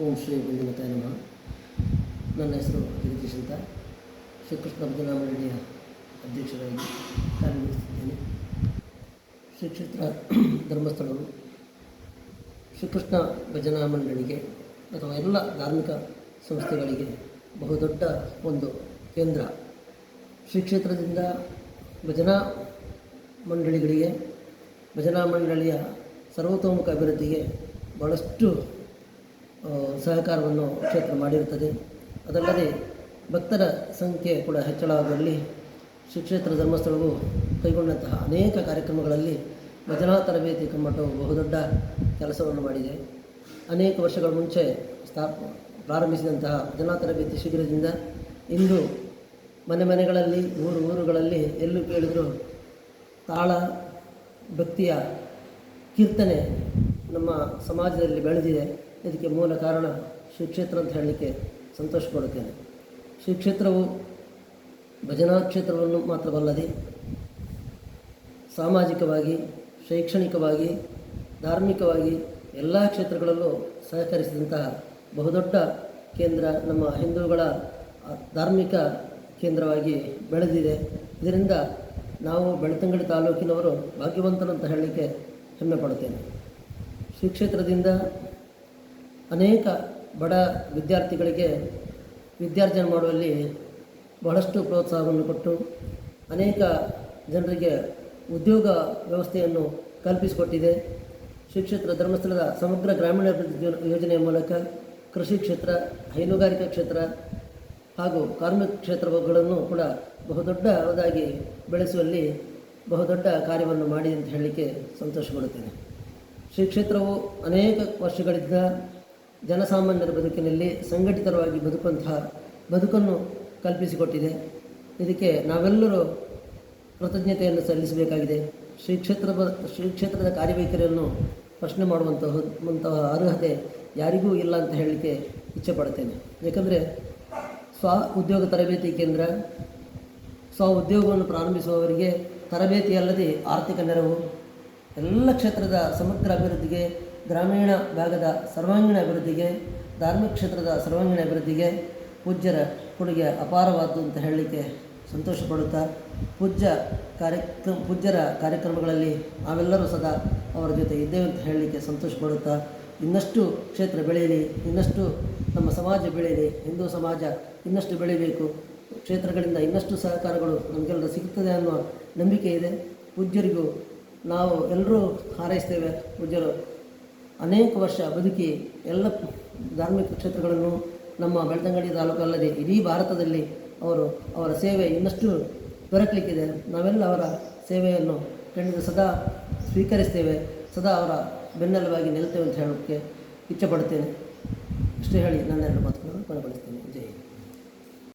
ಓಂ ಶ್ರೀ ಗುರುಮತಾಯ ನಮಃ. ನನ್ನ ಹೆಸರು ಜಗದೀಶ್ ಅಂತ. ಶ್ರೀಕೃಷ್ಣ ಭಜನಾ ಮಂಡಳಿಯ ಅಧ್ಯಕ್ಷರಾಗಿ ಕಾರ್ಯನಿರ್ವಹಿಸುತ್ತಿದ್ದೇನೆ. ಶ್ರೀಕ್ಷೇತ್ರ ಧರ್ಮಸ್ಥಳವು ಶ್ರೀಕೃಷ್ಣ ಭಜನಾ ಮಂಡಳಿಗೆ ಅಥವಾ ಎಲ್ಲ ಧಾರ್ಮಿಕ ಸಂಸ್ಥೆಗಳಿಗೆ ಬಹುದೊಡ್ಡ ಒಂದು ಕೇಂದ್ರ. ಶ್ರೀಕ್ಷೇತ್ರದಿಂದ ಭಜನಾ ಮಂಡಳಿಗಳಿಗೆ, ಭಜನಾ ಮಂಡಳಿಯ ಸರ್ವತೋಮುಖ ಅಭಿವೃದ್ಧಿಗೆ ಭಾಳಷ್ಟು ಸಹಕಾರವನ್ನು ಕ್ಷೇತ್ರ ಮಾಡಿರುತ್ತದೆ. ಅದಲ್ಲದೆ ಭಕ್ತರ ಸಂಖ್ಯೆ ಕೂಡ ಹೆಚ್ಚಳವಾಗುವಲ್ಲಿ ಶ್ರೀಕ್ಷೇತ್ರ ಧರ್ಮಸ್ಥಳವು ಕೈಗೊಂಡಂತಹ ಅನೇಕ ಕಾರ್ಯಕ್ರಮಗಳಲ್ಲಿ ಭಜನಾ ತರಬೇತಿ ಕಮ್ಮಟವು ಬಹುದೊಡ್ಡ ಕೆಲಸವನ್ನು ಮಾಡಿದೆ. ಅನೇಕ ವರ್ಷಗಳ ಮುಂಚೆ ಪ್ರಾರಂಭಿಸಿದಂತಹ ಭಜನಾ ತರಬೇತಿ ಶಿಬಿರದಿಂದ ಇಂದು ಮನೆ ಮನೆಗಳಲ್ಲಿ, ಊರುಗಳಲ್ಲಿ ಎಲ್ಲೂ ಕೇಳಿದರೂ ತಾಳ, ಭಕ್ತಿಯ ಕೀರ್ತನೆ ನಮ್ಮ ಸಮಾಜದಲ್ಲಿ ಬೆಳೆದಿದೆ. ಇದಕ್ಕೆ ಮೂಲ ಕಾರಣ ಶ್ರೀಕ್ಷೇತ್ರ ಅಂತ ಹೇಳಲಿಕ್ಕೆ ಸಂತೋಷ ಪಡುತ್ತೇನೆ. ಶ್ರೀಕ್ಷೇತ್ರವು ಭಜನಾ ಕ್ಷೇತ್ರವನ್ನು ಮಾತ್ರವಲ್ಲದೆ ಸಾಮಾಜಿಕವಾಗಿ, ಶೈಕ್ಷಣಿಕವಾಗಿ, ಧಾರ್ಮಿಕವಾಗಿ ಎಲ್ಲ ಕ್ಷೇತ್ರಗಳಲ್ಲೂ ಸಹಕರಿಸಿದಂತಹ ಬಹುದೊಡ್ಡ ಕೇಂದ್ರ, ನಮ್ಮ ಹಿಂದೂಗಳ ಧಾರ್ಮಿಕ ಕೇಂದ್ರವಾಗಿ ಬೆಳೆದಿದೆ. ಇದರಿಂದ ನಾವು ಬೆಳ್ತಂಗಡಿ ತಾಲೂಕಿನವರು ಭಾಗ್ಯವಂತರು ಅಂತ ಹೇಳಲಿಕ್ಕೆ ಹೆಮ್ಮೆ ಪಡುತ್ತೇನೆ. ಶ್ರೀಕ್ಷೇತ್ರದಿಂದ ಅನೇಕ ಬಡ ವಿದ್ಯಾರ್ಥಿಗಳಿಗೆ ವಿದ್ಯಾರ್ಜನೆ ಮಾಡುವಲ್ಲಿ ಬಹಳಷ್ಟು ಪ್ರೋತ್ಸಾಹವನ್ನು ಕೊಟ್ಟು ಅನೇಕ ಜನರಿಗೆ ಉದ್ಯೋಗ ವ್ಯವಸ್ಥೆಯನ್ನು ಕಲ್ಪಿಸಿಕೊಟ್ಟಿದೆ. ಶ್ರೀಕ್ಷೇತ್ರ ಧರ್ಮಸ್ಥಳದ ಸಮಗ್ರ ಗ್ರಾಮೀಣಾಭಿವೃದ್ಧಿ ಯೋಜನೆಯ ಮೂಲಕ ಕೃಷಿ ಕ್ಷೇತ್ರ, ಹೈನುಗಾರಿಕಾ ಕ್ಷೇತ್ರ ಹಾಗೂ ಕಾರ್ಮಿಕ ಕ್ಷೇತ್ರಗಳನ್ನು ಕೂಡ ಬಹುದೊಡ್ಡದಾಗಿ ಬೆಳೆಸುವಲ್ಲಿ ಬಹುದೊಡ್ಡ ಕಾರ್ಯವನ್ನು ಮಾಡಿದೆ ಅಂತ ಹೇಳಲಿಕ್ಕೆ ಸಂತೋಷಪಡುತ್ತೇನೆ. ಶ್ರೀಕ್ಷೇತ್ರವು ಅನೇಕ ವರ್ಷಗಳಿಂದ ಜನಸಾಮಾನ್ಯರ ಬದುಕಿನಲ್ಲಿ ಸಂಘಟಿತವಾಗಿ ಬದುಕುವಂತಹ ಬದುಕನ್ನು ಕಲ್ಪಿಸಿಕೊಟ್ಟಿದೆ. ಇದಕ್ಕೆ ನಾವೆಲ್ಲರೂ ಕೃತಜ್ಞತೆಯನ್ನು ಸಲ್ಲಿಸಬೇಕಾಗಿದೆ. ಶ್ರೀಕ್ಷೇತ್ರದ ಕಾರ್ಯವೈಖರಿಯನ್ನು ಪ್ರಶ್ನೆ ಮಾಡುವಂತಹ ಅರ್ಹತೆ ಯಾರಿಗೂ ಇಲ್ಲ ಅಂತ ಹೇಳಲಿಕ್ಕೆ ಇಚ್ಛೆಪಡುತ್ತೇನೆ. ಏಕೆಂದರೆ ಉದ್ಯೋಗ ತರಬೇತಿ ಕೇಂದ್ರ, ಉದ್ಯೋಗವನ್ನು ಪ್ರಾರಂಭಿಸುವವರಿಗೆ ತರಬೇತಿ ಅಲ್ಲದೆ ಆರ್ಥಿಕ ನೆರವು, ಎಲ್ಲ ಕ್ಷೇತ್ರದ ಸಮಗ್ರ ಅಭಿವೃದ್ಧಿಗೆ, ಗ್ರಾಮೀಣ ಭಾಗದ ಸರ್ವಾಂಗೀಣ ಅಭಿವೃದ್ಧಿಗೆ, ಧಾರ್ಮಿಕ ಕ್ಷೇತ್ರದ ಸರ್ವಾಂಗೀಣ ಅಭಿವೃದ್ಧಿಗೆ ಪೂಜ್ಯರ ಕೊಡುಗೆ ಅಪಾರವಾದ್ದು ಅಂತ ಹೇಳಲಿಕ್ಕೆ ಸಂತೋಷಪಡುತ್ತಾ, ಪೂಜ್ಯರ ಕಾರ್ಯಕ್ರಮಗಳಲ್ಲಿ ನಾವೆಲ್ಲರೂ ಸದಾ ಅವರ ಜೊತೆ ಇದ್ದೇವೆ ಅಂತ ಹೇಳಲಿಕ್ಕೆ ಸಂತೋಷಪಡುತ್ತಾ, ಇನ್ನಷ್ಟು ಕ್ಷೇತ್ರ ಬೆಳೆಯಲಿ, ಇನ್ನಷ್ಟು ನಮ್ಮ ಸಮಾಜ ಬೆಳೆಯಲಿ, ಹಿಂದೂ ಸಮಾಜ ಇನ್ನಷ್ಟು ಬೆಳೀಬೇಕು, ಕ್ಷೇತ್ರಗಳಿಂದ ಇನ್ನಷ್ಟು ಸಹಕಾರಗಳು ನಮಗೆಲ್ಲರೂ ಸಿಗ್ತದೆ ಅನ್ನೋ ನಂಬಿಕೆ ಇದೆ. ಪೂಜ್ಯರಿಗೂ ನಾವು ಎಲ್ಲರೂ ಹಾರೈಸ್ತೇವೆ. ಪೂಜ್ಯರು ಅನೇಕ ವರ್ಷ ಬದುಕಿ ಎಲ್ಲ ಧಾರ್ಮಿಕ ಕ್ಷೇತ್ರಗಳನ್ನು ನಮ್ಮ ಬೆಳ್ತಂಗಡಿ ತಾಲೂಕಲ್ಲದೆ ಇಡೀ ಭಾರತದಲ್ಲಿ ಅವರ ಸೇವೆ ಇನ್ನಷ್ಟು ದೊರಕಲಿಕ್ಕಿದೆ. ನಾವೆಲ್ಲ ಅವರ ಸೇವೆಯನ್ನು ಖಂಡಿತ ಸದಾ ಸ್ವೀಕರಿಸ್ತೇವೆ, ಸದಾ ಅವರ ಬೆನ್ನೆಲುಬಾಗಿ ನಿಲ್ತೇವೆ ಅಂತ ಹೇಳೋಕ್ಕೆ ಇಚ್ಛೆಪಡುತ್ತೇನೆ. ಇಷ್ಟೇ ಹೇಳಿ ನನ್ನ ಎರಡು ಮಾತುಗಳನ್ನು ಕೊನೆಗೊಳಿಸ್ತೇನೆ. ಜೈ ಹಿಂದ್.